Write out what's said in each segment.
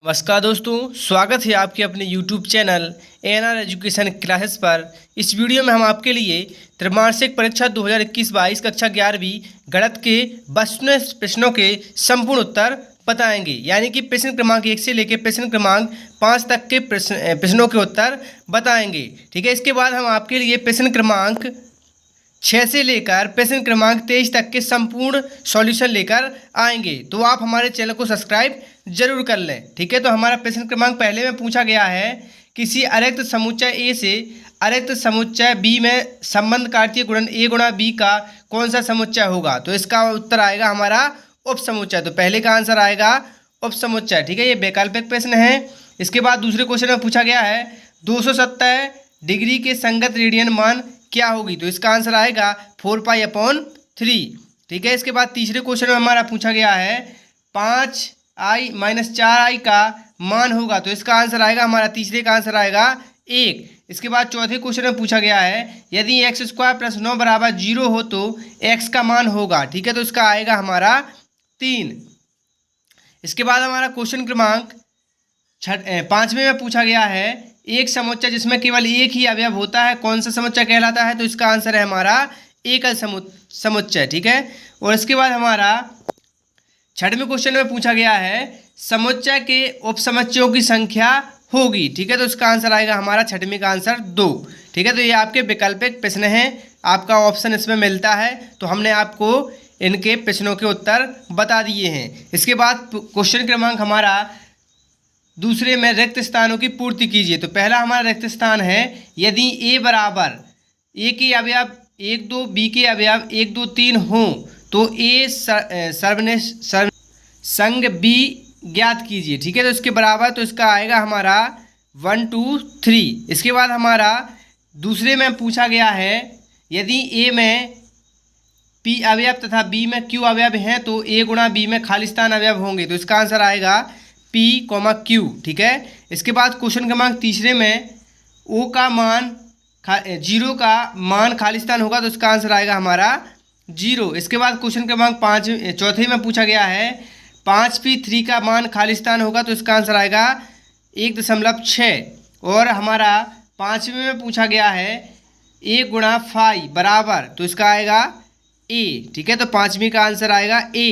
नमस्कार दोस्तों, स्वागत है आपके अपने YouTube channel ANR education classes पर। इस वीडियो में हम आपके लिए त्रैमासिक परीक्षा 2021-22 कक्षा 11वीं गणित के 22 प्रश्नों के संपूर्ण उत्तर बताएंगे। यानी कि प्रश्न क्रमांक 1 से लेकर प्रश्न क्रमांक 5 तक के प्रश्नों के उत्तर बताएंगे। ठीक है, इसके बाद हम आपके लिए प्रश्न क्रमांक 6 से लेकर प्रश्न क्रमांक 23 तक के संपूर्ण सॉल्यूशन लेकर आएंगे। तो आप हमारे चैनल को सब्सक्राइब जरूर कर लें। ठीक है, तो हमारा प्रश्न क्रमांक पहले में पूछा गया है, किसी अरिक्त समुच्चय ए से अरिक्त समुच्चय बी में संबंध कार्तीय गुणन ए गुणा बी का कौन सा समुच्चय होगा। तो इसका उत्तर आएगा हमारा उप समुच्चय। तो पहले का आंसर आएगा उप समुच्चय। ठीक है, ये वैकल्पिक प्रश्न है। इसके बाद दूसरे क्वेश्चन में पूछा गया है, 270 डिग्री के संगत रेडियन मान क्या होगी। तो इसका आंसर आएगा 4π/3। ठीक है, इसके बाद तीसरे क्वेश्चन में हमारा पूछा गया है, 5i - 4i का मान होगा। तो इसका आंसर आएगा हमारा तीसरे का आंसर आएगा 1। इसके बाद चौथे क्वेश्चन में पूछा गया है, यदि x² + 9 = 0 हो तो x का मान होगा। ठीक है, तो इसका आएगा हमारा 3। इसके बाद हमारा क्वेश्चन क्रमांक 5वें में पूछा गया है, एक समुच्चय जिसमें केवल एक ही अवयव होता है कौन सा समुच्चय कहलाता है। तो इसका आंसर है हमारा एकल समुच्चय। ठीक है, और इसके बाद हमारा 6वें क्वेश्चन में पूछा गया है, समुच्चय के उपसमुच्चयों की संख्या होगी। ठीक है, तो इसका आंसर आएगा हमारा 6वें का आंसर 2। ठीक है, तो ये आपके वैकल्पिक प्रश्न हैं, आपका ऑप्शन इसमें मिलता है। तो हमने आपको इनके प्रश्नों के उत्तर बता दिए हैं। इसके बाद क्वेश्चन क्रमांक हमारा दूसरे में रिक्त स्थानों की पूर्ति कीजिए। तो पहला हमारा रिक्त स्थान है, यदि a बराबर a के अवयव 1 2 b के अवयव 1 2 3 हों तो a संग b ज्ञात कीजिए। ठीक है, तो इसके बराबर तो इसका आएगा हमारा 1 2 3। इसके बाद हमारा दूसरे में पूछा गया है, यदि a में p अवयव तथा b में q अवयव हैं तो a गुणा b में खाली स्थान अवयव होंगे। तो इसका आंसर आएगा p, q। ठीक है, इसके बाद क्वेश्चन क्रमांक तीसरे में o का मान 0 का मान खाली स्थान होगा। तो इसका आंसर आएगा हमारा 0। इसके बाद क्वेश्चन क्रमांक चौथे में पूछा गया है, 5p3 का मान खाली स्थान होगा। तो इसका आंसर आएगा 1.6। और हमारा 5वें में पूछा गया है, a गुणा फाई बराबर, तो इसका आएगा a। ठीक है, तो 5वीं का आंसर आएगा a।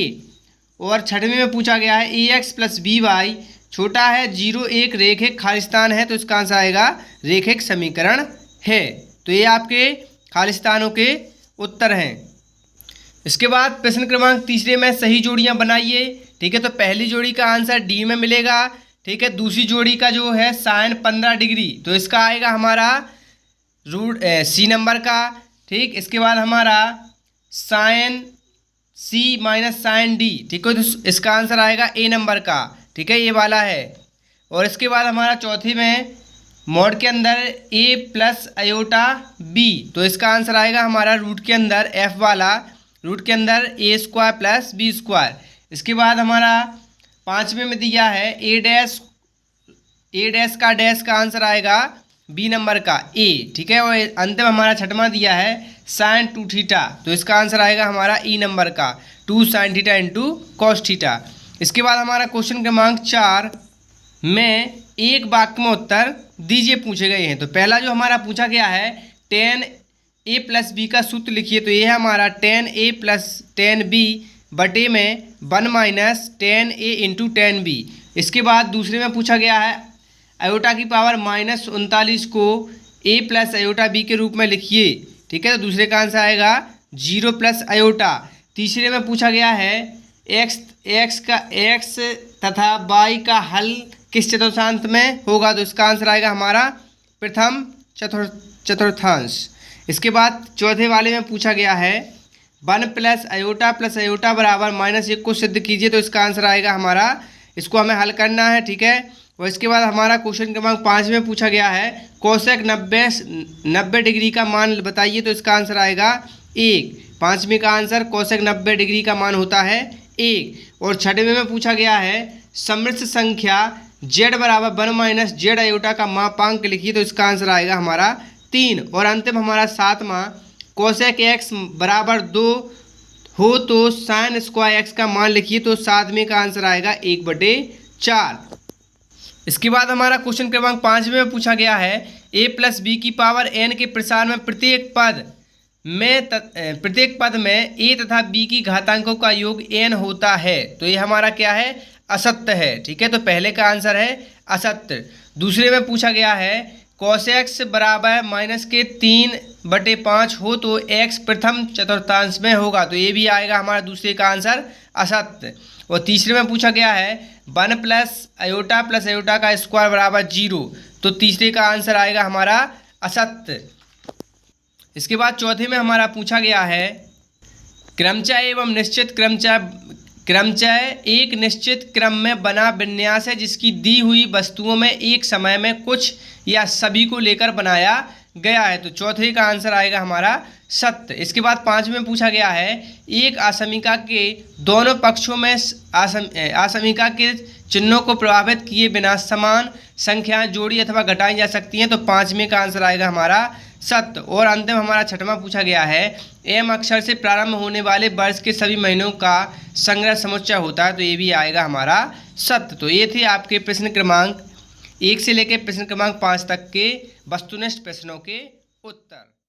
और 6वें में पूछा गया है, ax + by छोटा है 0 एक रेखिक खाली स्थान है। तो इसका आंसर आएगा रेखिक समीकरण है। तो ये आपके खाली स्थानों के उत्तर हैं। इसके बाद प्रश्न क्रमांक तीसरे में सही जोड़ियां बनाइए। ठीक है, तो पहली जोड़ी का आंसर डी में मिलेगा। ठीक है, दूसरी जोड़ी का जो है sin 15 डिग्री, तो इसका आएगा हमारा सी नंबर का। ठीक, इसके बाद हमारा sin C - sin D। ठीक है, तो इसका आंसर आएगा ए नंबर का। ठीक है, ये वाला है। और इसके बाद हमारा चौथे में मॉड के अंदर a + i/b, तो इसका आंसर आएगा हमारा रूट के अंदर f वाला, रूट के अंदर a² + b²। इसके बाद हमारा 5वें में दिया है a डैश का आंसर आएगा b नंबर का a। ठीक है, और अंत में हमारा 6वां दिया है sin 2θ, तो इसका आंसर आएगा हमारा e नंबर का 2 sin θ × cos θ। इसके बाद हमारा क्वेश्चन क्रमांक 4 में एक वाक्य में उत्तर दीजिए पूछे गए हैं। तो पहला जो हमारा पूछा गया है, tan a + b का सूत्र लिखिए। तो ये है हमारा tan a + tan b बटे में 1 - tan a × tan b। इसके बाद दूसरे में पूछा गया है, अयोटा की पावर -39 को a + अयोटा b के रूप में लिखिए। ठीक है, तो दूसरे का आंसर आएगा 0 + अयोटा। तीसरे में पूछा गया है, x तथा y का हल किस चतुर्थांश में होगा। तो इसका आंसर आएगा हमारा प्रथम चतुर्थांश। इसके बाद चौथे वाले में पूछा गया है, 1 + अयोटा + अयोटा बराबर -1 को सिद्ध कीजिए। तो इसका आंसर आएगा हमारा, इसको हमें हल करना है। ठीक है, और इसके बाद हमारा क्वेश्चन क्रमांक 5 में पूछा गया है, कोसेक 90 डिग्री का मान बताइए। तो इसका आंसर आएगा 1। 5वीं का आंसर कोसेक 90 डिग्री का मान होता है 1। और 6वें में पूछा गया है, समृद्ध संख्या z बराबर 1 - z अयोटा का मापांक लिखिए। तो इसका आंसर आएगा हमारा 3। और अंतिम हमारा 7वां, कोसेक x बराबर 2 हो तो sin² x का मान लिखिए। तो 7वें का आंसर आएगा 1/4। इसके बाद हमारा क्वेश्चन क्रमांक 5 में पूछा गया है a प्लस बी की पावर n के प्रसार में प्रत्येक पद में a तथा b की घातांकों का योग n होता है। तो ये हमारा क्या है, असत्य है। ठीक है, तो पहले का आंसर है असत्य। दूसरे में पूछा गया है cos x बराबर माइनस के 3/5 हो तो x प्रथम चतुर्थांश में होगा। तो ये भी आएगा हमारा दूसरे का आंसर असत्य। और तीसरे में पूछा गया है 1 प्लस अयोटा का स्क्वायर बराबर 0। तो तीसरे का आंसर आएगा हमारा असत्य। इसके बाद चौथे में हमारा पूछा गया है क्रमचय एवं निश्चित क्रमचय एक निश्चित क्रम में बना विन्यास है जिसकी दी हुई वस्तुओं में एक समय में कुछ या सभी को लेकर बनाया गया है। तो चौथे का आंसर आएगा हमारा सत्य। इसके बाद 5 में पूछा गया है एक असमीका के दोनों पक्षों में असमीका के चिन्हों को प्रभावित किए बिना समान संख्याएं जोड़ी अथवा घटाई जा सकती हैं। तो 5वें का आंसर आएगा हमारा सत्य। और अंतिम हमारा 6वां पूछा गया है एम अक्षर से प्रारंभ होने वाले वर्ष के सभी महीनों का संग्रह समुच्चय होता है। तो ये भी आएगा हमारा सत्य। तो ये थे आपके प्रश्न क्रमांक 1 से लेकर प्रश्न क्रमांक 5 तक के वस्तुनिष्ठ प्रश्नों के उत्तर।